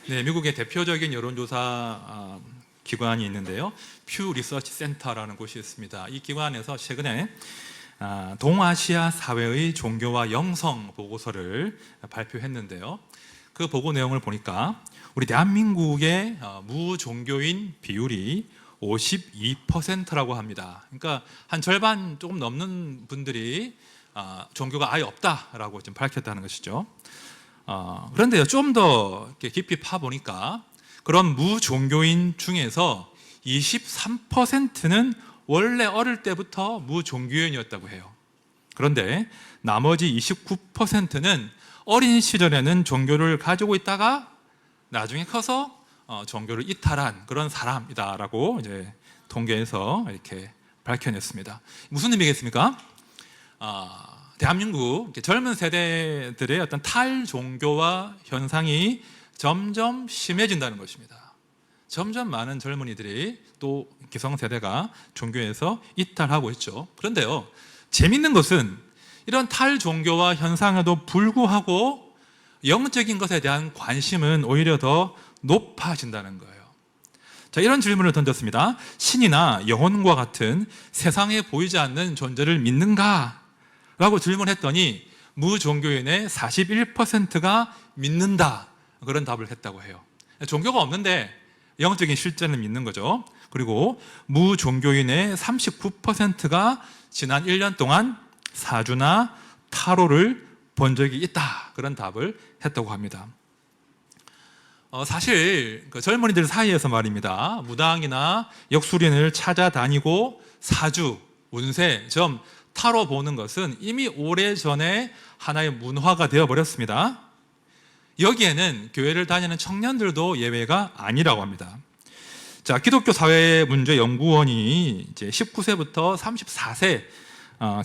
네, 미국의 대표적인 여론조사 기관이 있는데요. 퓨 리서치 센터라는 곳이 있습니다. 이 기관에서 최근에 동아시아 사회의 종교와 영성 보고서를 발표했는데요. 그 보고 내용을 보니까 우리 대한민국의 무종교인 비율이 52%라고 합니다. 그러니까 한 절반 조금 넘는 분들이 종교가 아예 없다라고 지금 밝혔다는 것이죠. 그런데요, 좀 더 깊이 파보니까 그런 무종교인 중에서 23%는 원래 어릴 때부터 무종교인이었다고 해요. 그런데 나머지 29%는 어린 시절에는 종교를 가지고 있다가 나중에 커서 종교를 이탈한 그런 사람이다라고 이제 통계에서 이렇게 밝혀냈습니다. 무슨 의미겠습니까? 대한민국 젊은 세대들의 어떤 탈종교화 현상이 점점 심해진다는 것입니다. 점점 많은 젊은이들이 또 기성세대가 종교에서 이탈하고 있죠. 그런데요, 재밌는 것은 이런 탈종교화 현상에도 불구하고 영적인 것에 대한 관심은 오히려 더 높아진다는 거예요. 자, 이런 질문을 던졌습니다. 신이나 영혼과 같은 세상에 보이지 않는 존재를 믿는가? 라고 질문했더니 무종교인의 41%가 믿는다, 그런 답을 했다고 해요. 종교가 없는데 영적인 실제는 믿는 거죠. 그리고 무종교인의 39%가 지난 1년 동안 사주나 타로를 본 적이 있다, 그런 답을 했다고 합니다. 사실 그 젊은이들 사이에서 말입니다, 무당이나 역술인을 찾아다니고 사주, 운세, 점, 타로 보는 것은 이미 오래전에 하나의 문화가 되어버렸습니다. 여기에는 교회를 다니는 청년들도 예외가 아니라고 합니다. 자, 기독교 사회문제연구원이 이제 19세부터 34세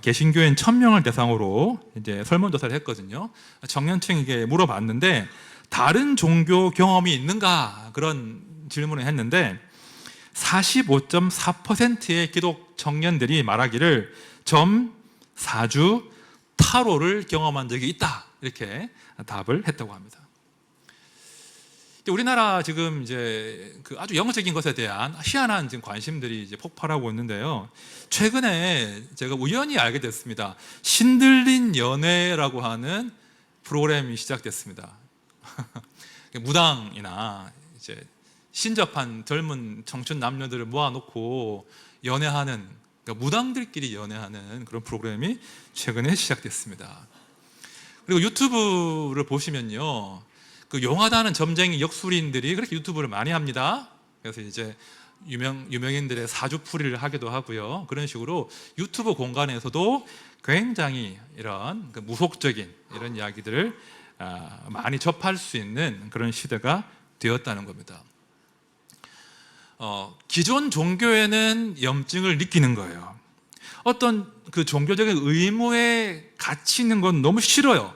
개신교인 1000명을 대상으로 이제 설문조사를 했거든요. 청년층에게 물어봤는데 다른 종교 경험이 있는가, 그런 질문을 했는데 45.4%의 기독 청년들이 말하기를 점, 사주, 타로를 경험한 적이 있다, 이렇게 답을 했다고 합니다. 우리나라 지금 이제 그 아주 영적인 것에 대한 희한한 지금 관심들이 이제 폭발하고 있는데요. 최근에 제가 우연히 알게 됐습니다. 신들린 연애라고 하는 프로그램이 시작됐습니다. 무당이나 이제 신접한 젊은 청춘 남녀들을 모아놓고 연애하는, 그러니까 무당들끼리 연애하는 그런 프로그램이 최근에 시작됐습니다. 그리고 유튜브를 보시면요, 그 용하다는 점쟁이 역술인들이 그렇게 유튜브를 많이 합니다. 그래서 이제 유명인들의 사주풀이를 하기도 하고요. 그런 식으로 유튜브 공간에서도 굉장히 이런 그 무속적인 이런 이야기들을 많이 접할 수 있는 그런 시대가 되었다는 겁니다. 기존 종교에는 염증을 느끼는 거예요. 어떤 그 종교적인 의무에 갇히는 건 너무 싫어요.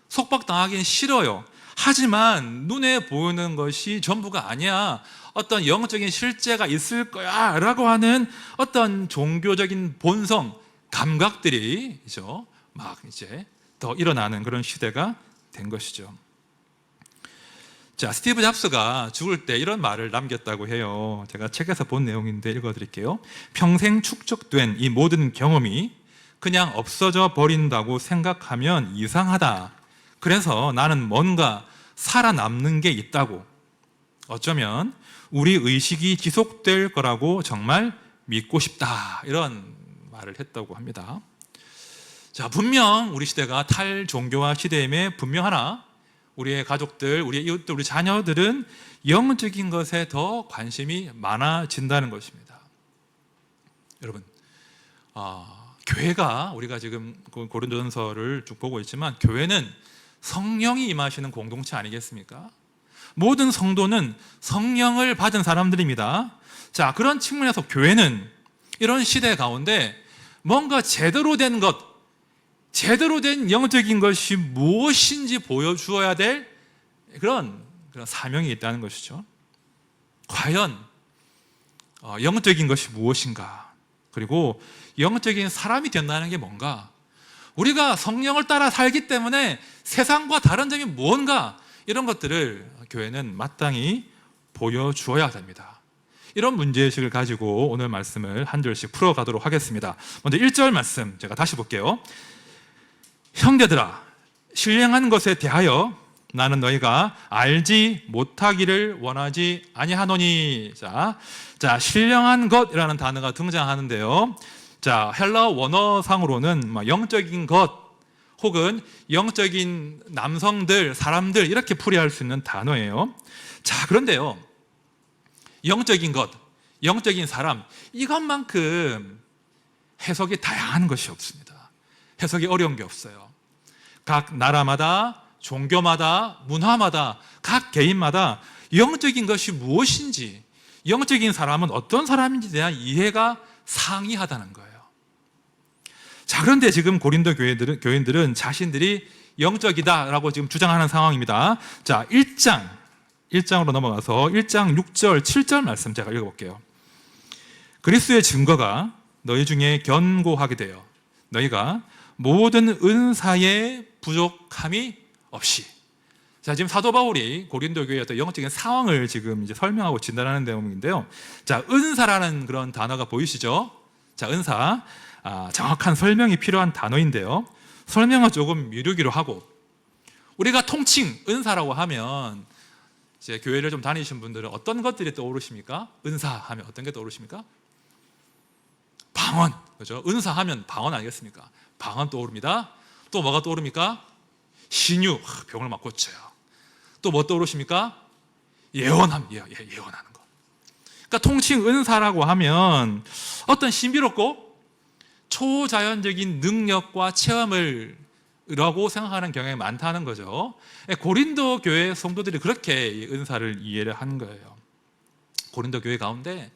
속박당하기는 싫어요. 하지만 눈에 보이는 것이 전부가 아니야, 어떤 영적인 실제가 있을 거야 라고 하는 어떤 종교적인 본성, 감각들이 막 이제 더 일어나는 그런 시대가 된 것이죠. 자, 스티브 잡스가 죽을 때 이런 말을 남겼다고 해요. 제가 책에서 본 내용인데 읽어드릴게요. 평생 축적된 이 모든 경험이 그냥 없어져 버린다고 생각하면 이상하다. 그래서 나는 뭔가 살아남는 게 있다고, 어쩌면 우리 의식이 지속될 거라고 정말 믿고 싶다, 이런 말을 했다고 합니다. 자, 분명 우리 시대가 탈종교화 시대임에 분명하나 우리의 가족들, 우리의 이웃들, 우리 자녀들은 영적인 것에 더 관심이 많아진다는 것입니다. 여러분, 교회가, 우리가 지금 고린도전서를 쭉 보고 있지만 교회는 성령이 임하시는 공동체 아니겠습니까? 모든 성도는 성령을 받은 사람들입니다. 자, 그런 측면에서 교회는 이런 시대 가운데 뭔가 제대로 된 것, 제대로 된 영적인 것이 무엇인지 보여주어야 될 그런 사명이 있다는 것이죠. 과연 영적인 것이 무엇인가, 그리고 영적인 사람이 된다는 게 뭔가, 우리가 성령을 따라 살기 때문에 세상과 다른 점이 뭔가, 이런 것들을 교회는 마땅히 보여주어야 됩니다. 이런 문제의식을 가지고 오늘 말씀을 한 절씩 풀어가도록 하겠습니다. 먼저 1절 말씀 제가 다시 볼게요. 형제들아, 신령한 것에 대하여 나는 너희가 알지 못하기를 원하지 아니하노니. 자, 신령한 것이라는 단어가 등장하는데요. 자, 헬라어 원어상으로는 영적인 것 혹은 영적인 남성들, 사람들 이렇게 풀이할 수 있는 단어예요. 자, 그런데요, 영적인 것, 영적인 사람, 이것만큼 해석이 다양한 것이 없습니다. 해석이 어려운 게 없어요. 각 나라마다, 종교마다, 문화마다, 각 개인마다 영적인 것이 무엇인지, 영적인 사람은 어떤 사람인지에 대한 이해가 상이하다는 거예요. 자, 그런데 지금 고린도 교인들은 자신들이 영적이다라고 지금 주장하는 상황입니다. 자, 1장으로 넘어가서 1장 6절, 7절 말씀 제가 읽어볼게요. 그리스도의 증거가 너희 중에 견고하게 되어 너희가 모든 은사에 부족함이 없이. 자, 지금 사도 바울이 고린도 교회의 어떤 영적인 상황을 지금 이제 설명하고 진단하는 내용인데요. 자, 은사라는 그런 단어가 보이시죠? 자, 은사. 정확한 설명이 필요한 단어인데요. 설명은 조금 미루기로 하고, 우리가 통칭 은사라고 하면 이제 교회를 좀 다니신 분들은 어떤 것들이 떠오르십니까? 은사 하면 어떤 게 떠오르십니까? 방언, 그죠? 은사 하면 방언 아니겠습니까? 방언 떠오릅니다. 또 뭐가 떠오릅니까? 신유, 병을 막 고쳐요. 또 뭐 떠오르십니까? 예언하는 거. 그러니까 통칭 은사라고 하면 어떤 신비롭고 초자연적인 능력과 체험을 라고 생각하는 경향이 많다는 거죠. 고린도 교회 성도들이 그렇게 이 은사를 이해를 한 거예요. 고린도 교회 가운데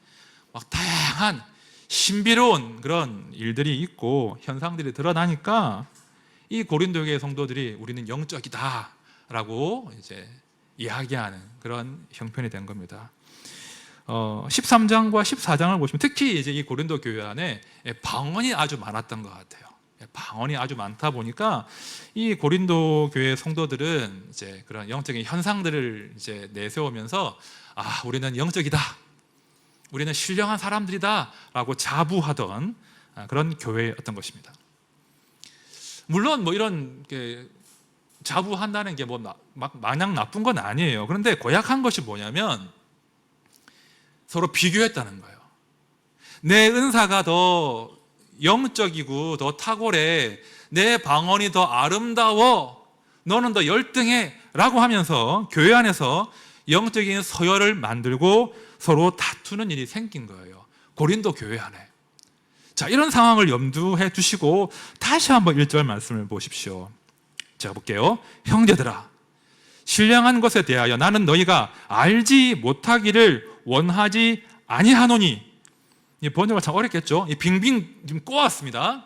막 다양한 신비로운 그런 일들이 있고 현상들이 드러나니까 이 고린도 교회 성도들이 우리는 영적이다라고 이제 이야기하는 그런 형편이 된 겁니다. 13장과 14장을 보시면 특히 이제 이 고린도 교회 안에 방언이 아주 많았던 것 같아요. 방언이 아주 많다 보니까 이 고린도 교회 성도들은 이제 그런 영적인 현상들을 이제 내세우면서 우리는 영적이다, 우리는 신령한 사람들이다라고 자부하던 그런 교회였던 것입니다. 물론 뭐 이런 자부한다는 게 뭐 마냥 나쁜 건 아니에요. 그런데 고약한 것이 뭐냐면 서로 비교했다는 거예요. 내 은사가 더 영적이고 더 탁월해, 내 방언이 더 아름다워, 너는 더 열등해 라고 하면서 교회 안에서 영적인 서열을 만들고 서로 다투는 일이 생긴 거예요. 고린도 교회 안에. 자, 이런 상황을 염두해 두시고 다시 한번 1절 말씀을 보십시오. 제가 볼게요. 형제들아, 신령한 것에 대하여 나는 너희가 알지 못하기를 원하지 아니하노니. 이 번역을 참 어렵겠죠. 빙빙 지금 꼬았습니다.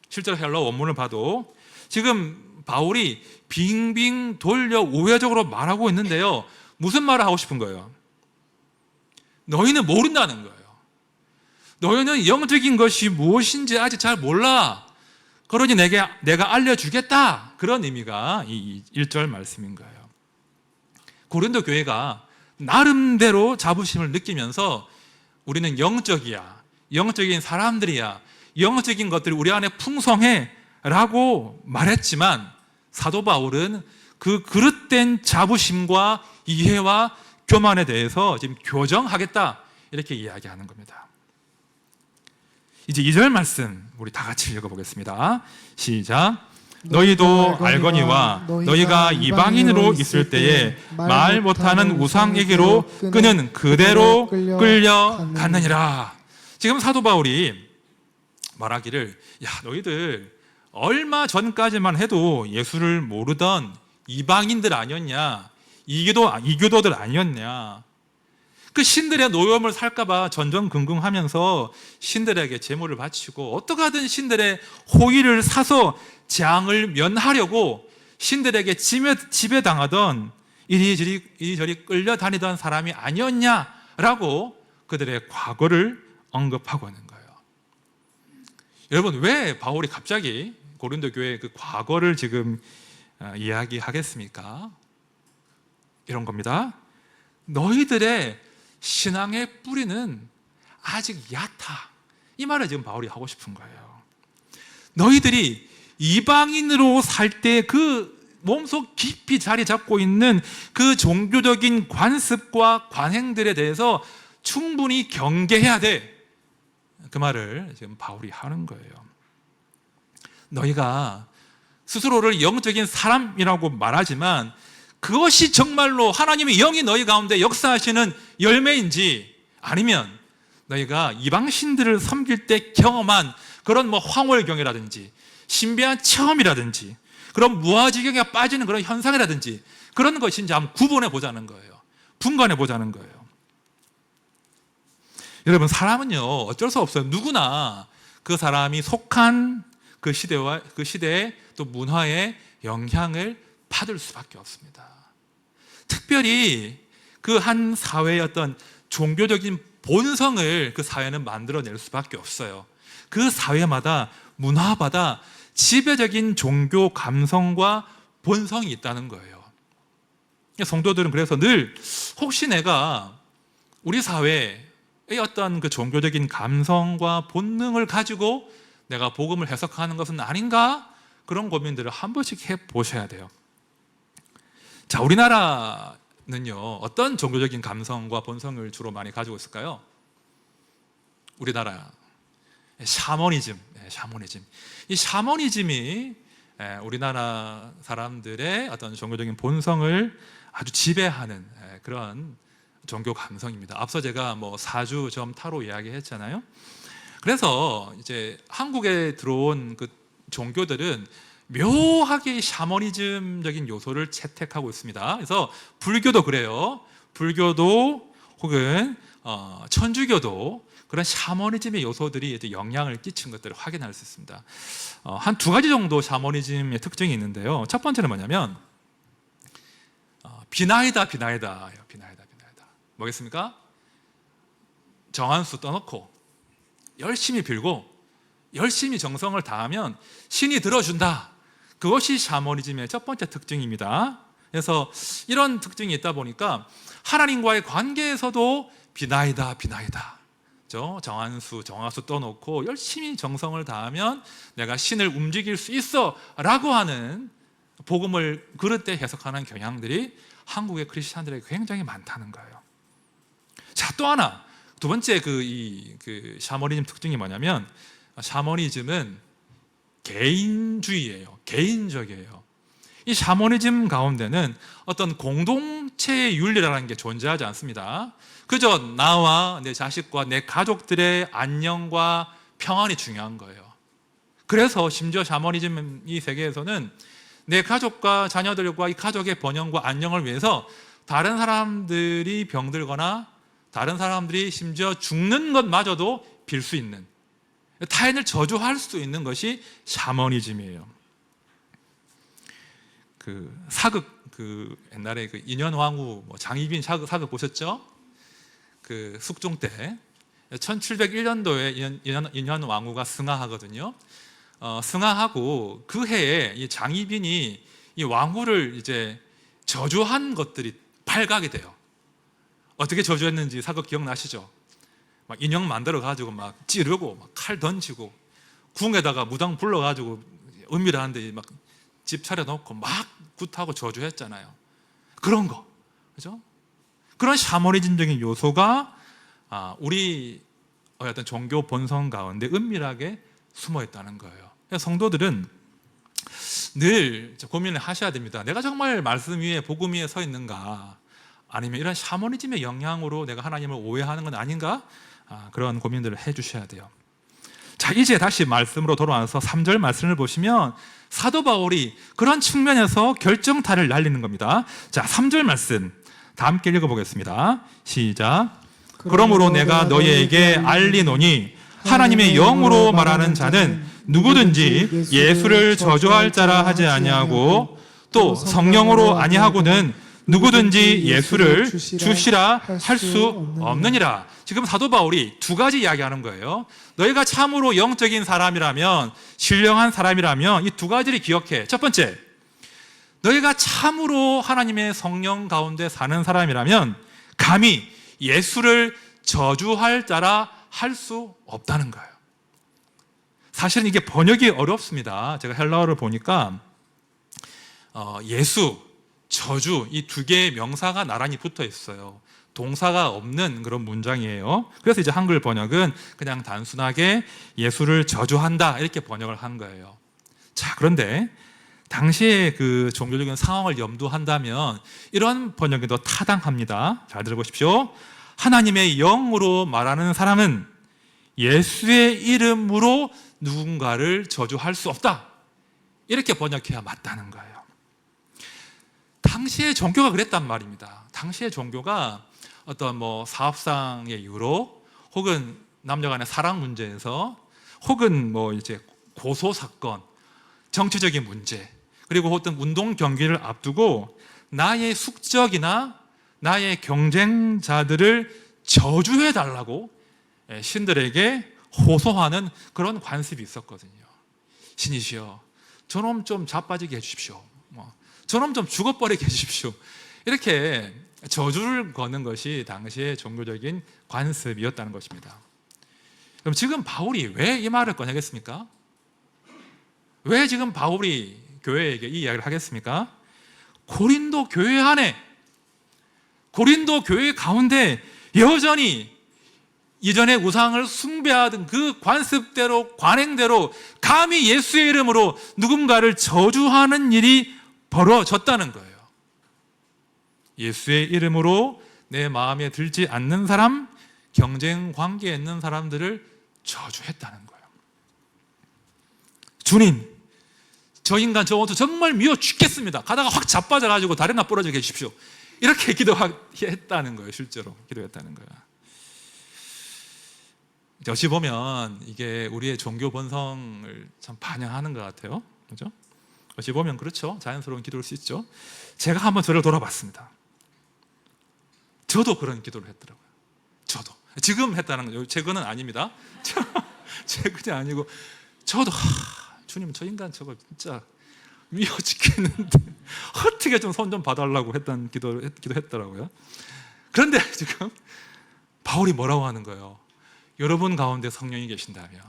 실제로 헬라 원문을 봐도 지금 바울이 빙빙 돌려 우회적으로 말하고 있는데요. 무슨 말을 하고 싶은 거예요? 너희는 모른다는 거예요. 너희는 영적인 것이 무엇인지 아직 잘 몰라. 그러니 내가 알려주겠다. 그런 의미가 이 1절 말씀인 거예요. 고린도 교회가 나름대로 자부심을 느끼면서 우리는 영적이야, 영적인 사람들이야, 영적인 것들이 우리 안에 풍성해 라고 말했지만 사도 바울은 그 그릇된 자부심과 이해와 교만에 대해서 지금 교정하겠다 이렇게 이야기하는 겁니다. 이제 2절 말씀 우리 다 같이 읽어보겠습니다. 시작. 너희도 알거니와 너희가 이방인으로 있을 때에 말 못하는 우상에게로 끄는 그대로 끌려갔느니라. 지금 사도 바울이 말하기를, 너희들 얼마 전까지만 해도 예수를 모르던 이방인들 아니었냐, 이교도들 아니었냐, 그 신들의 노염을 살까봐 전전긍긍하면서 신들에게 제물을 바치고 어떻게 하든 신들의 호의를 사서 재앙을 면하려고 신들에게 지배당하던 이리저리 끌려다니던 사람이 아니었냐라고 그들의 과거를 언급하고 있는 거예요. 여러분, 왜 바울이 갑자기 고린도 교회의 그 과거를 지금 이야기하겠습니까? 이런 겁니다. 너희들의 신앙의 뿌리는 아직 얕아. 이 말을 지금 바울이 하고 싶은 거예요. 너희들이 이방인으로 살 때 그 몸속 깊이 자리 잡고 있는 그 종교적인 관습과 관행들에 대해서 충분히 경계해야 돼. 그 말을 지금 바울이 하는 거예요. 너희가 스스로를 영적인 사람이라고 말하지만 그것이 정말로 하나님의 영이 너희 가운데 역사하시는 열매인지, 아니면 너희가 이방신들을 섬길 때 경험한 그런 황홀경이라든지 신비한 체험이라든지 그런 무아지경에 빠지는 그런 현상이라든지 그런 것인지 한번 구분해 보자는 거예요. 분간해 보자는 거예요. 여러분, 사람은요 어쩔 수 없어요. 누구나 그 사람이 속한 그 시대와 그 시대의 또 문화의 영향을 받을 수밖에 없습니다. 특별히 그 한 사회의 어떤 종교적인 본성을 그 사회는 만들어낼 수밖에 없어요. 그 사회마다, 문화마다 지배적인 종교 감성과 본성이 있다는 거예요. 성도들은 그래서 늘 혹시 내가 우리 사회의 어떤 그 종교적인 감성과 본능을 가지고 내가 복음을 해석하는 것은 아닌가? 그런 고민들을 한 번씩 해보셔야 돼요. 자, 우리나라는요 어떤 종교적인 감성과 본성을 주로 많이 가지고 있을까요? 우리나라 샤머니즘. 이 샤머니즘이 우리나라 사람들의 어떤 종교적인 본성을 아주 지배하는 그런 종교 감성입니다. 앞서 제가 사주 점 타로 이야기했잖아요. 그래서 이제 한국에 들어온 그 종교들은 묘하게 샤머니즘적인 요소를 채택하고 있습니다. 그래서 불교도 그래요. 불교도 혹은 천주교도 그런 샤머니즘의 요소들이 영향을 끼친 것들을 확인할 수 있습니다. 한 두 가지 정도 샤머니즘의 특징이 있는데요. 첫 번째는 뭐냐면 비나이다. 뭐겠습니까? 정한수 떠놓고 열심히 빌고 열심히 정성을 다하면 신이 들어준다. 그것이 샤머니즘의 첫 번째 특징입니다. 그래서 이런 특징이 있다 보니까 하나님과의 관계에서도 비나이다. 정한수 떠놓고 열심히 정성을 다하면 내가 신을 움직일 수 있어 라고 하는 복음을 그릇돼 해석하는 경향들이 한국의 크리스찬들에게 굉장히 많다는 거예요. 자, 또 하나, 두 번째 그 샤머니즘 특징이 뭐냐면 샤머니즘은 개인주의예요. 개인적이에요. 이 샤머니즘 가운데는 어떤 공동체의 윤리라는 게 존재하지 않습니다. 그저 나와 내 자식과 내 가족들의 안녕과 평안이 중요한 거예요. 그래서 심지어 샤머니즘 이 세계에서는 내 가족과 자녀들과 이 가족의 번영과 안녕을 위해서 다른 사람들이 병들거나 다른 사람들이 심지어 죽는 것마저도 빌 수 있는, 타인을 저주할 수 있는 것이 샤머니즘이에요. 사극, 옛날에 인현왕후 장희빈 사극 보셨죠? 숙종 때 1701년도에 인현왕후가 승하하거든요. 승하하고 그 해에 이 장희빈이 이 왕후를 이제 저주한 것들이 발각이 돼요. 어떻게 저주했는지 사극 기억나시죠? 막 인형 만들어 가지고 막 찌르고 막 칼 던지고 궁에다가 무당 불러 가지고 음미를 하는데 막 집 차려놓고 막 굿하고 저주했잖아요. 그런 거, 그죠? 그런 샤머니즘적인 요소가 우리 어떤 종교 본성 가운데 은밀하게 숨어 있다는 거예요. 그래서 성도들은 늘 고민을 하셔야 됩니다. 내가 정말 말씀 위에 복음 위에 서 있는가, 아니면 이런 샤머니즘의 영향으로 내가 하나님을 오해하는 건 아닌가? 그런 고민들을 해주셔야 돼요. 자, 이제 다시 말씀으로 돌아와서 3절 말씀을 보시면 사도 바울이 그런 측면에서 결정타를 날리는 겁니다. 자, 3절 말씀 다 함께 읽어보겠습니다. 시작. 그러므로 내가 너희에게 알리노니 하나님의 영으로 말하는 자는 누구든지 예수를 저주할 자라 하지 아니하고 또 성령으로 아니하고는 누구든지 예수를 주시라 할 수 없느니라. 지금 사도 바울이 두 가지 이야기하는 거예요. 너희가 참으로 영적인 사람이라면, 신령한 사람이라면 이 두 가지를 기억해. 첫 번째, 너희가 참으로 하나님의 성령 가운데 사는 사람이라면 감히 예수를 저주할 자라 할 수 없다는 거예요. 사실은 이게 번역이 어렵습니다. 제가 헬라어를 보니까 예수, 저주 이 두 개의 명사가 나란히 붙어 있어요. 동사가 없는 그런 문장이에요. 그래서 이제 한글 번역은 그냥 단순하게 예수를 저주한다 이렇게 번역을 한 거예요. 자, 그런데 당시의 그 종교적인 상황을 염두한다면 이런 번역이 더 타당합니다. 잘 들어보십시오. 하나님의 영으로 말하는 사람은 예수의 이름으로 누군가를 저주할 수 없다. 이렇게 번역해야 맞다는 거예요. 당시의 종교가 그랬단 말입니다. 당시의 종교가 어떤 사업상의 이유로 혹은 남녀 간의 사랑 문제에서 혹은 이제 고소 사건, 정치적인 문제, 그리고 어떤 운동 경기를 앞두고 나의 숙적이나 나의 경쟁자들을 저주해 달라고 신들에게 호소하는 그런 관습이 있었거든요. 신이시여, 저놈 좀 자빠지게 해주십시오. 저놈 좀 죽어버리게 해주십시오. 이렇게 저주를 거는 것이 당시의 종교적인 관습이었다는 것입니다. 그럼 지금 바울이 왜 이 말을 꺼내겠습니까? 왜 지금 바울이 교회에게 이 이야기를 하겠습니까? 고린도 교회 안에, 고린도 교회 가운데 여전히 이전에 우상을 숭배하던 그 관습대로, 관행대로 감히 예수의 이름으로 누군가를 저주하는 일이 벌어졌다는 거예요. 예수의 이름으로 내 마음에 들지 않는 사람, 경쟁 관계에 있는 사람들을 저주했다는 거예요. 주님, 저 인간 저것도 정말 미워 죽겠습니다. 가다가 확 자빠져가지고 다리나 부러지게 해주십시오. 이렇게 기도했다는 거예요. 실제로 기도했다는 거예요. 어찌 보면 이게 우리의 종교 본성을 참 반영하는 것 같아요. 그렇죠? 어찌 보면 그렇죠. 자연스러운 기도일 수 있죠. 제가 한번 저를 돌아봤습니다. 저도 그런 기도를 했더라고요. 저도. 지금 했다는 거죠. 최근은 아닙니다. 최근이 아니고 저도 주님, 저 인간 저거 진짜 미워 죽겠는데 어떻게 좀 손 좀 봐달라고 했던 기도했더라고요. 그런데 지금 바울이 뭐라고 하는 거예요? 여러분 가운데 성령이 계신다면,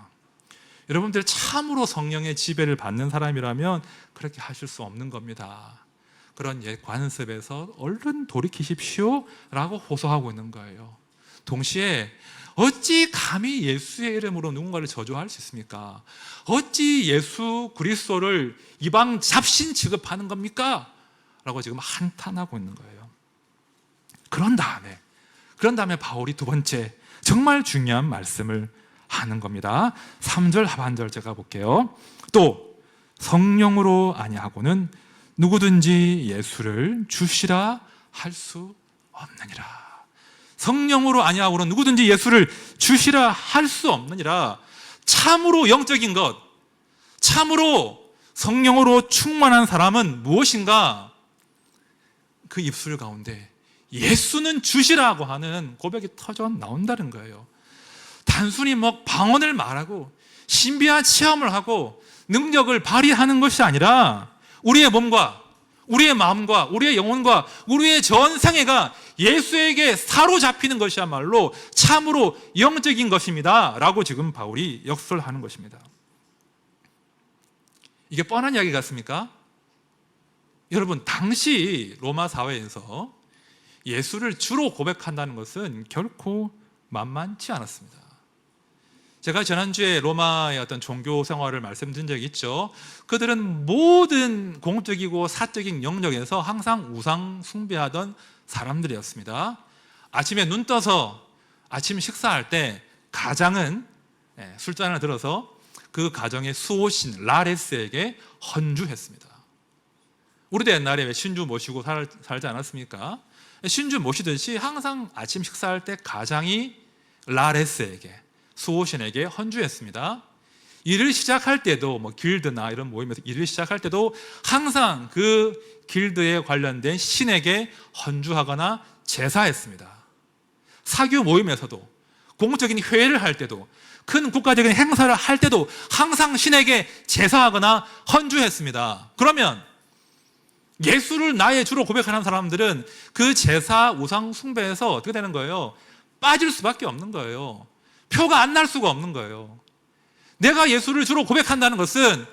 여러분들 참으로 성령의 지배를 받는 사람이라면 그렇게 하실 수 없는 겁니다. 그런 옛 관습에서 얼른 돌이키십시오 라고 호소하고 있는 거예요. 동시에 어찌 감히 예수의 이름으로 누군가를 저주할 수 있습니까? 어찌 예수 그리스도를 이방 잡신 취급하는 겁니까? 라고 지금 한탄하고 있는 거예요. 그런 다음에 바울이 두 번째 정말 중요한 말씀을 하는 겁니다. 3절 하반절 제가 볼게요. 또 성령으로 아니하고는 누구든지 예수를 주시라 할 수 없느니라. 성령으로 아니하고는 누구든지 예수를 주시라 할 수 없느니라. 참으로 영적인 것, 참으로 성령으로 충만한 사람은 무엇인가? 그 입술 가운데 예수는 주시라고 하는 고백이 터져 나온다는 거예요. 단순히 방언을 말하고 신비한 체험을 하고 능력을 발휘하는 것이 아니라 우리의 몸과 우리의 마음과 우리의 영혼과 우리의 전 생애가 예수에게 사로잡히는 것이야말로 참으로 영적인 것입니다 라고 지금 바울이 역설하는 것입니다. 이게 뻔한 이야기 같습니까? 여러분, 당시 로마 사회에서 예수를 주로 고백한다는 것은 결코 만만치 않았습니다. 제가 지난주에 로마의 어떤 종교 생활을 말씀드린 적이 있죠. 그들은 모든 공적이고 사적인 영역에서 항상 우상 숭배하던 사람들이었습니다. 아침에 눈 떠서 아침 식사할 때 가장은 술잔을 들어서 그 가정의 수호신 라레스에게 헌주했습니다. 우리도 옛날에 왜 신주 모시고 살지 않았습니까? 신주 모시듯이 항상 아침 식사할 때 가장이 라레스에게, 수호신에게 헌주했습니다. 일을 시작할 때도 길드나 이런 모임에서 일을 시작할 때도 항상 그 길드에 관련된 신에게 헌주하거나 제사했습니다. 사교 모임에서도, 공적인 회의를 할 때도, 큰 국가적인 행사를 할 때도 항상 신에게 제사하거나 헌주했습니다. 그러면 예수를 나의 주로 고백하는 사람들은 그 제사 우상 숭배에서 어떻게 되는 거예요? 빠질 수밖에 없는 거예요. 표가 안 날 수가 없는 거예요. 내가 예수를 주로 고백한다는 것은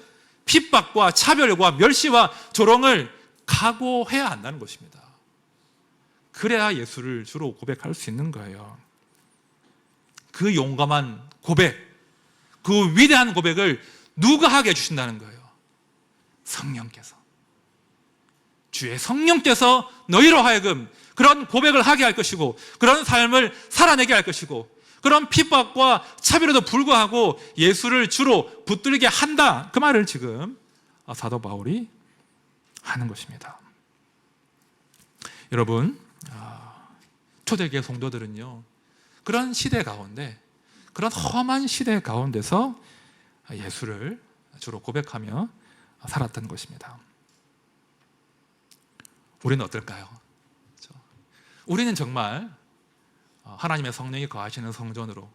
핍박과 차별과 멸시와 조롱을 각오해야 한다는 것입니다. 그래야 예수를 주로 고백할 수 있는 거예요. 그 용감한 고백, 그 위대한 고백을 누가 하게 해주신다는 거예요? 성령께서. 주의 성령께서 너희로 하여금 그런 고백을 하게 할 것이고, 그런 삶을 살아내게 할 것이고, 그런 핍박과 차별에도 불구하고 예수를 주로 붙들게 한다. 그 말을 지금 사도 바울이 하는 것입니다. 여러분, 초대교회 성도들은요, 그런 시대 가운데, 그런 험한 시대 가운데서 예수를 주로 고백하며 살았던 것입니다. 우리는 어떨까요? 우리는 정말 하나님의 성령이 거하시는 성전으로,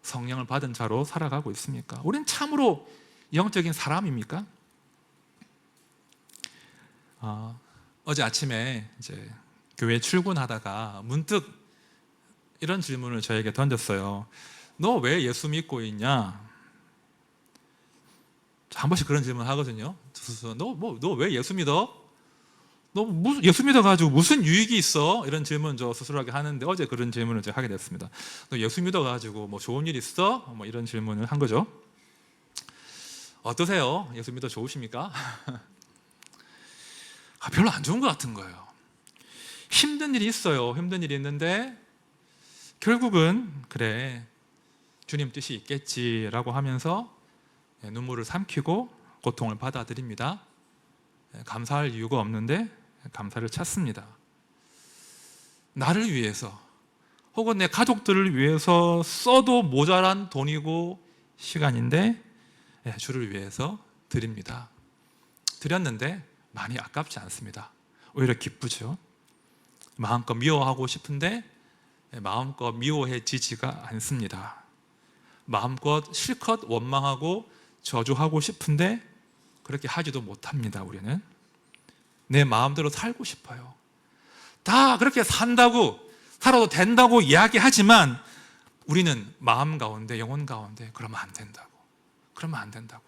성령을 받은 자로 살아가고 있습니까? 우리는 참으로 영적인 사람입니까? 어제 아침에 이제 교회 출근하다가 문득 이런 질문을 저에게 던졌어요. 너 왜 예수 믿고 있냐? 한 번씩 그런 질문 하거든요. 너 왜 예수 믿어? 너 예수 믿어가지고 무슨 유익이 있어? 이런 질문 저 스스로에게 하는데, 어제 그런 질문을 제가 하게 됐습니다. 너 예수 믿어가지고 뭐 좋은 일 있어? 뭐 이런 질문을 한 거죠. 어떠세요? 예수 믿어 좋으십니까? 별로 안 좋은 것 같은 거예요. 힘든 일이 있어요. 힘든 일이 있는데 결국은 그래, 주님 뜻이 있겠지라고 하면서 눈물을 삼키고 고통을 받아들입니다. 감사할 이유가 없는데 감사를 찾습니다. 나를 위해서 혹은 내 가족들을 위해서 써도 모자란 돈이고 시간인데 주를 위해서 드립니다. 드렸는데 많이 아깝지 않습니다. 오히려 기쁘죠. 마음껏 미워하고 싶은데 마음껏 미워해지지가 않습니다. 마음껏 실컷 원망하고 저주하고 싶은데 그렇게 하지도 못합니다. 우리는 내 마음대로 살고 싶어요. 다 그렇게 산다고, 살아도 된다고 이야기하지만 우리는 마음 가운데, 영혼 가운데 그러면 안 된다고, 그러면 안 된다고,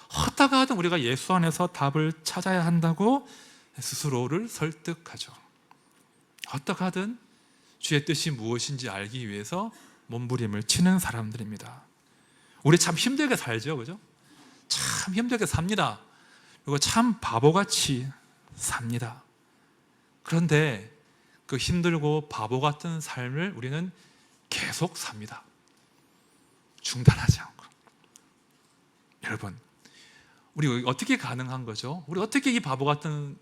어디다가 하든 우리가 예수 안에서 답을 찾아야 한다고 스스로를 설득하죠. 어디다가 하든 주의 뜻이 무엇인지 알기 위해서 몸부림을 치는 사람들입니다. 우리 참 힘들게 살죠, 그죠? 참 힘들게 삽니다. 그리고 참 바보같이 삽니다. 그런데 그 힘들고 바보 같은 삶을 우리는 계속 삽니다. 중단하지 않고. 여러분, 우리 어떻게 가능한 거죠? 우리 어떻게 이 바보 같은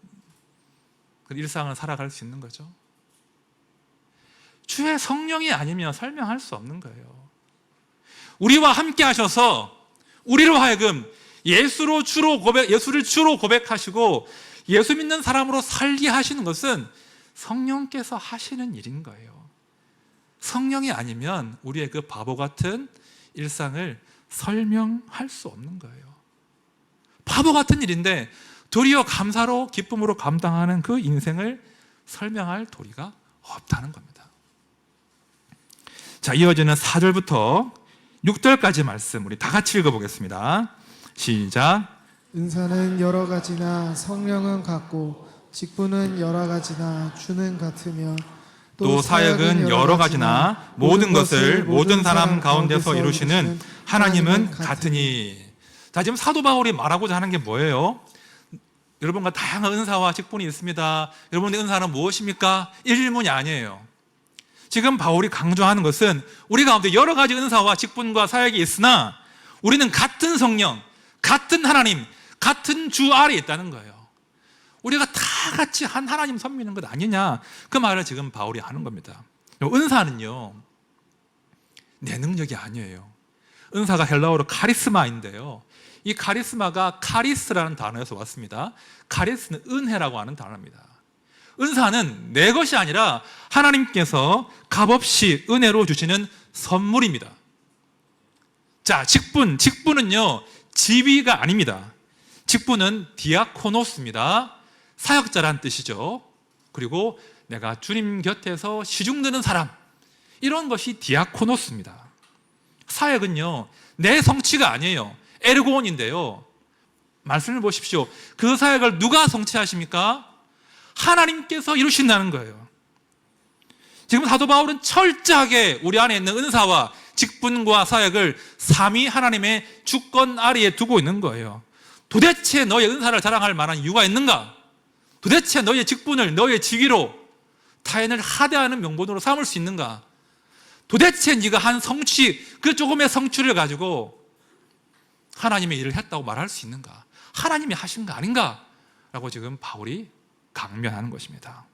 일상을 살아갈 수 있는 거죠? 주의 성령이 아니면 설명할 수 없는 거예요. 우리와 함께 하셔서 우리로 하여금 예수를 주로 고백하시고 예수 믿는 사람으로 살게 하시는 것은 성령께서 하시는 일인 거예요. 성령이 아니면 우리의 그 바보 같은 일상을 설명할 수 없는 거예요. 바보 같은 일인데 도리어 감사로 기쁨으로 감당하는 그 인생을 설명할 도리가 없다는 겁니다. 자, 이어지는 4절부터 6절까지 말씀 우리 다 같이 읽어보겠습니다. 시작. 은사는 여러 가지나 성령은 같고 직분은 여러 가지나 주는 같으며 또 사역은 여러 가지나 모든 것을 모든 사람 가운데서 이루시는 하나님은 같으니. 자, 지금 사도 바울이 말하고자 하는 게 뭐예요? 여러분과 다양한 은사와 직분이 있습니다. 여러분의 은사는 무엇입니까? 이 질문이 아니에요. 지금 바울이 강조하는 것은 우리 가운데 여러 가지 은사와 직분과 사역이 있으나 우리는 같은 성령, 같은 하나님, 같은 주 아래 있다는 거예요. 우리가 다 같이 한 하나님 섬기는 것 아니냐, 그 말을 지금 바울이 하는 겁니다. 은사는요, 내 능력이 아니에요. 은사가 헬라어로 카리스마인데요, 이 카리스마가 카리스라는 단어에서 왔습니다. 카리스는 은혜라고 하는 단어입니다. 은사는 내 것이 아니라 하나님께서 값없이 은혜로 주시는 선물입니다. 자, 직분은요, 지위가 아닙니다. 직분은 디아코노스입니다. 사역자란 뜻이죠. 그리고 내가 주님 곁에서 시중드는 사람, 이런 것이 디아코노스입니다. 사역은요, 내 성취가 아니에요. 에르고온인데요. 말씀을 보십시오. 그 사역을 누가 성취하십니까? 하나님께서 이루신다는 거예요. 지금 사도 바울은 철저하게 우리 안에 있는 은사와 직분과 사역을 삼위 하나님의 주권 아래에 두고 있는 거예요. 도대체 너의 은사를 자랑할 만한 이유가 있는가? 도대체 너의 직분을 너의 직위로 타인을 하대하는 명분으로 삼을 수 있는가? 도대체 네가 한 성취, 그 조금의 성취를 가지고 하나님의 일을 했다고 말할 수 있는가? 하나님이 하신 거 아닌가? 라고 지금 바울이 강변하는 것입니다.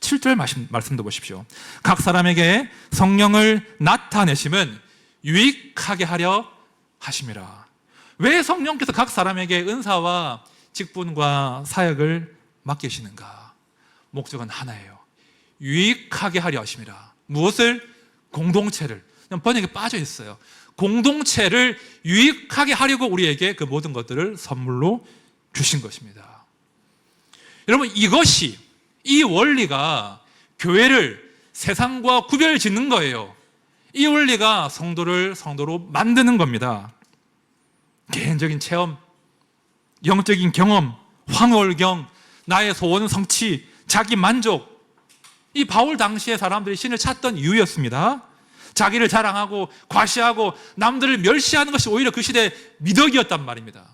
7절 말씀도 보십시오. 각 사람에게 성령을 나타내심은 유익하게 하려 하심이라. 왜 성령께서 각 사람에게 은사와 직분과 사역을 맡기시는가? 목적은 하나예요. 유익하게 하려 하심이라. 무엇을? 공동체를. 번역에 빠져 있어요. 공동체를 유익하게 하려고 우리에게 그 모든 것들을 선물로 주신 것입니다. 여러분, 이 원리가 교회를 세상과 구별 짓는 거예요. 이 원리가 성도로 만드는 겁니다. 개인적인 체험, 영적인 경험, 황홀경, 나의 소원 성취, 자기 만족, 이 바울 당시의 사람들이 신을 찾던 이유였습니다. 자기를 자랑하고 과시하고 남들을 멸시하는 것이 오히려 그 시대의 미덕이었단 말입니다.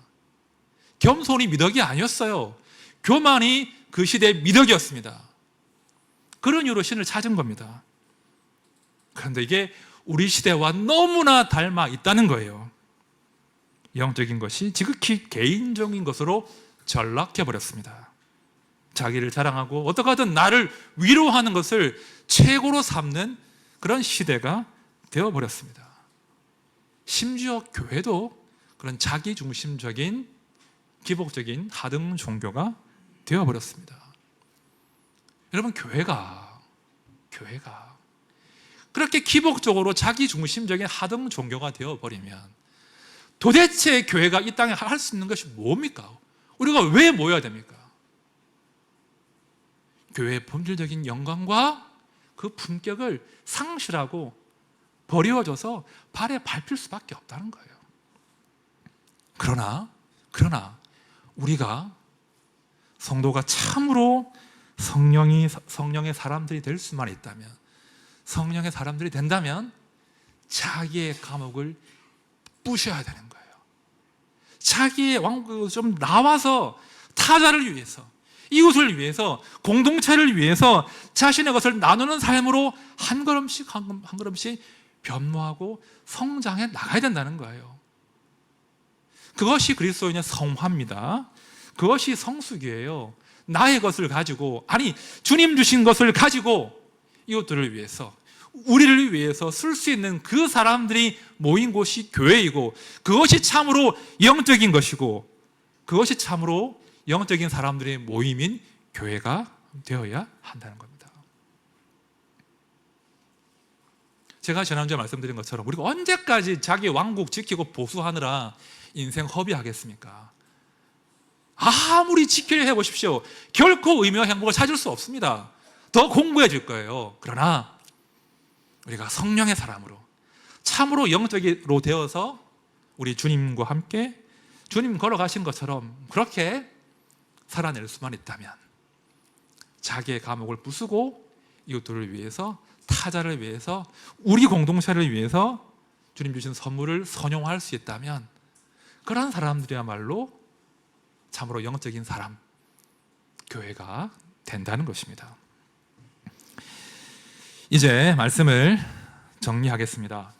겸손이 미덕이 아니었어요. 교만이 그 시대의 미덕이었습니다. 그런 이유로 신을 찾은 겁니다. 그런데 이게 우리 시대와 너무나 닮아 있다는 거예요. 영적인 것이 지극히 개인적인 것으로 전락해버렸습니다. 자기를 자랑하고 어떻게 하든 나를 위로하는 것을 최고로 삼는 그런 시대가 되어버렸습니다. 심지어 교회도 그런 자기중심적인 기복적인 하등 종교가 되어버렸습니다. 여러분, 교회가 그렇게 기복적으로 자기중심적인 하등 종교가 되어버리면 도대체 교회가 이 땅에 할 수 있는 것이 뭡니까? 우리가 왜 모여야 됩니까? 교회의 본질적인 영광과 그 품격을 상실하고 버려져서 발에 밟힐 수밖에 없다는 거예요. 그러나 우리가 성도가 참으로 성령의 사람들이 될 수만 있다면, 성령의 사람들이 된다면 자기의 감옥을 부셔야 되는 거예요. 자기의 왕국에서 좀 나와서 타자를 위해서, 이웃을 위해서, 공동체를 위해서 자신의 것을 나누는 삶으로 한 걸음씩 변모하고 성장해 나가야 된다는 거예요. 그것이 그리스도인의 성화입니다. 그것이 성숙이에요. 나의 것을 가지고, 아니 주님 주신 것을 가지고 이웃들을 위해서, 우리를 위해서 쓸 수 있는 그 사람들이 모인 곳이 교회이고, 그것이 참으로 영적인 것이고, 그것이 참으로 영적인 사람들의 모임인 교회가 되어야 한다는 겁니다. 제가 지난주에 말씀드린 것처럼 우리가 언제까지 자기 왕국 지키고 보수하느라 인생 허비하겠습니까? 아무리 지키려 해보십시오. 결코 의미와 행복을 찾을 수 없습니다. 더 공부해질 거예요. 그러나 우리가 성령의 사람으로 참으로 영적으로 되어서 우리 주님과 함께 주님 걸어가신 것처럼 그렇게 살아낼 수만 있다면 자기의 감옥을 부수고 이웃들을 위해서, 타자를 위해서, 우리 공동체를 위해서 주님 주신 선물을 선용할 수 있다면 그런 사람들이야말로 참으로 영적인 사람, 교회가 된다는 것입니다. 이제 말씀을 정리하겠습니다.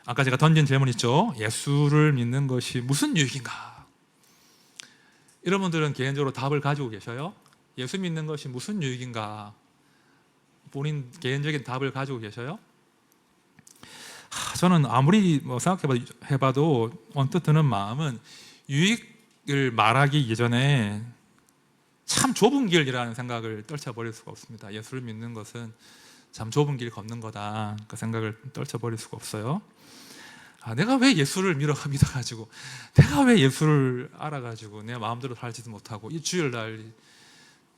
아까 제가 던진 질문 있죠? 예수를 믿는 것이 무슨 유익인가? 여러분들은 개인적으로 답을 가지고 계셔요? 예수 믿는 것이 무슨 유익인가? 본인 개인적인 답을 가지고 계셔요? 저는 아무리 생각해봐도 언뜻 드는 마음은 유익을 말하기 이전에 참 좁은 길이라는 생각을 떨쳐버릴 수가 없습니다. 예수를 믿는 것은 참 좁은 길 걷는 거다, 그 생각을 떨쳐버릴 수가 없어요. 내가 왜 예수를 믿어가지고, 내가 왜 예수를 알아가지고 내 마음대로 살지도 못하고 이 주일날,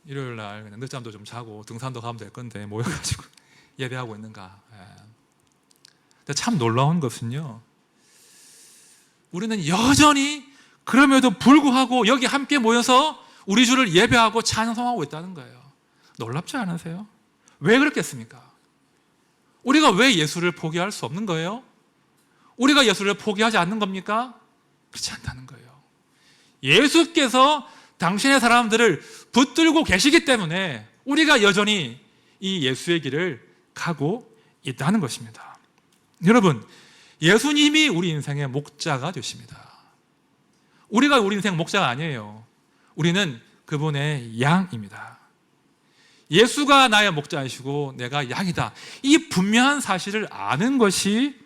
일요일날 그냥 늦잠도 좀 자고 등산도 가면 될 건데 모여가지고 예배하고 있는가. 근데 참 놀라운 것은요, 우리는 여전히 그럼에도 불구하고 여기 함께 모여서 우리 주를 예배하고 찬송하고 있다는 거예요. 놀랍지 않으세요? 왜 그렇겠습니까? 우리가 왜 예수를 포기할 수 없는 거예요? 우리가 예수를 포기하지 않는 겁니까? 그렇지 않다는 거예요. 예수께서 당신의 사람들을 붙들고 계시기 때문에 우리가 여전히 이 예수의 길을 가고 있다는 것입니다. 여러분, 예수님이 우리 인생의 목자가 되십니다. 우리가 우리 인생 목자가 아니에요. 우리는 그분의 양입니다. 예수가 나의 목자이시고 내가 양이다, 이 분명한 사실을 아는 것이,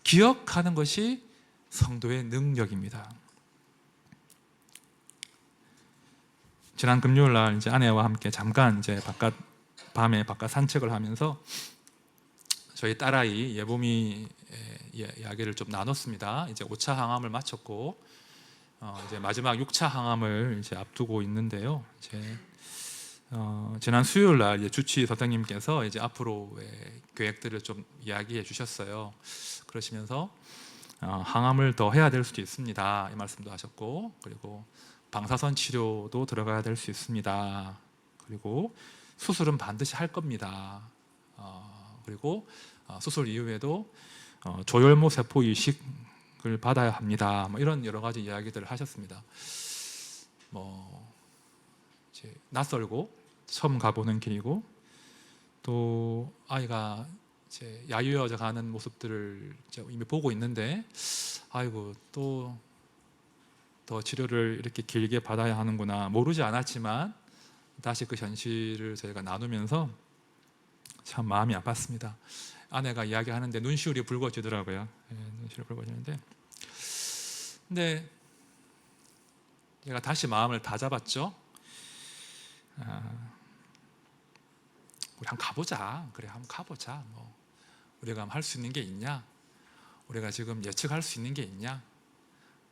기억하는 것이 성도의 능력입니다. 지난 금요일 날 이제 아내와 함께 잠깐 이제 밤에 바깥 산책을 하면서 저희 딸아이 예봄이 이야기를 좀 나눴습니다. 이제 5차 항암을 마쳤고 이제 마지막 6차 항암을 이제 앞두고 있는데요. 이제 지난 수요일 날 이제 주치 선생님께서 이제 앞으로의 계획들을 좀 이야기해 주셨어요. 그러시면서 항암을 더 해야 될 수도 있습니다, 이 말씀도 하셨고, 그리고 방사선 치료도 들어가야 될 수 있습니다. 그리고 수술은 반드시 할 겁니다. 그리고 수술 이후에도 조혈모 세포 이식을 받아야 합니다. 뭐 이런 여러 가지 이야기들을 하셨습니다. 뭐 이제 낯설고 처음 가보는 길이고, 또 아이가 이제 야유어져 가는 모습들을 이제 이미 보고 있는데, 아이고 또 더 치료를 이렇게 길게 받아야 하는구나, 모르지 않았지만 다시 그 현실을 저희가 나누면서 참 마음이 아팠습니다. 아내가 이야기하는데 눈시울이 붉어지더라고요. 눈시울이 붉어지는데, 근데 제가 다시 마음을 다잡았죠. 우리 한번 가보자. 그래, 한번 가보자. 뭐 우리가 할 수 있는 게 있냐? 우리가 지금 예측할 수 있는 게 있냐?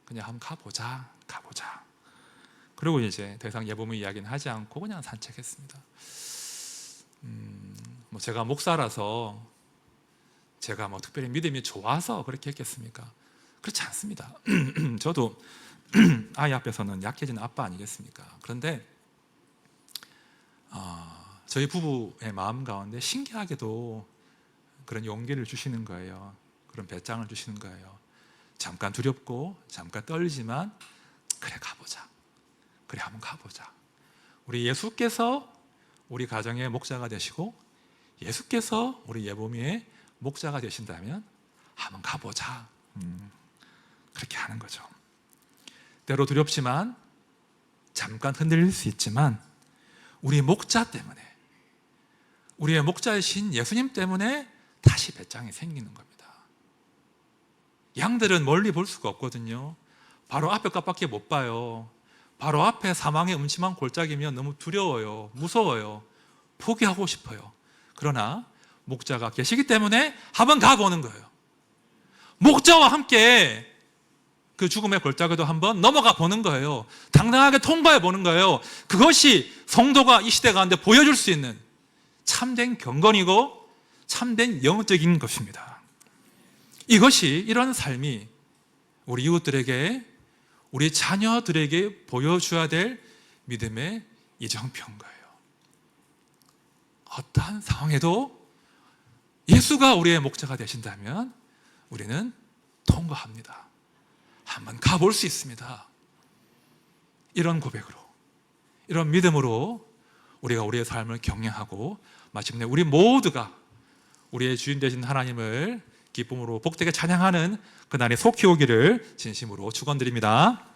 그냥 한번 가보자. 그리고 이제 더 이상 예보의 이야기는 하지 않고 그냥 산책했습니다. 뭐 제가 목사라서 제가 뭐 특별히 믿음이 좋아서 그렇게 했겠습니까? 그렇지 않습니다. 저도 아이 앞에서는 약해진 아빠 아니겠습니까? 그런데 저희 부부의 마음 가운데 신기하게도 그런 용기를 주시는 거예요. 그런 배짱을 주시는 거예요. 잠깐 두렵고 잠깐 떨리지만 그래, 가보자. 그래, 한번 가보자. 우리 예수께서 우리 가정의 목자가 되시고 예수께서 우리 예보미의 목자가 되신다면 한번 가보자. 그렇게 하는 거죠. 때로 두렵지만 잠깐 흔들릴 수 있지만 우리 목자 때문에, 우리의 목자이신 예수님 때문에 다시 배짱이 생기는 겁니다. 양들은 멀리 볼 수가 없거든요. 바로 앞에 것밖에 못 봐요. 바로 앞에 사망의 음침한 골짜기면 너무 두려워요. 무서워요. 포기하고 싶어요. 그러나 목자가 계시기 때문에 한번 가보는 거예요. 목자와 함께 그 죽음의 골짜기도 한번 넘어가 보는 거예요. 당당하게 통과해 보는 거예요. 그것이 성도가 이 시대 가운데 보여줄 수 있는 참된 경건이고 참된 영적인 것입니다. 이것이, 이런 삶이 우리 이웃들에게, 우리 자녀들에게 보여줘야 될 믿음의 이정표인 거예요. 어떠한 상황에도 예수가 우리의 목자가 되신다면 우리는 통과합니다. 한번 가볼 수 있습니다. 이런 고백으로, 이런 믿음으로 우리가 우리의 삶을 경영하고 마침내 우리 모두가 우리의 주인 되신 하나님을 기쁨으로 복되게 찬양하는 그날이 속히 오기를 진심으로 축원드립니다.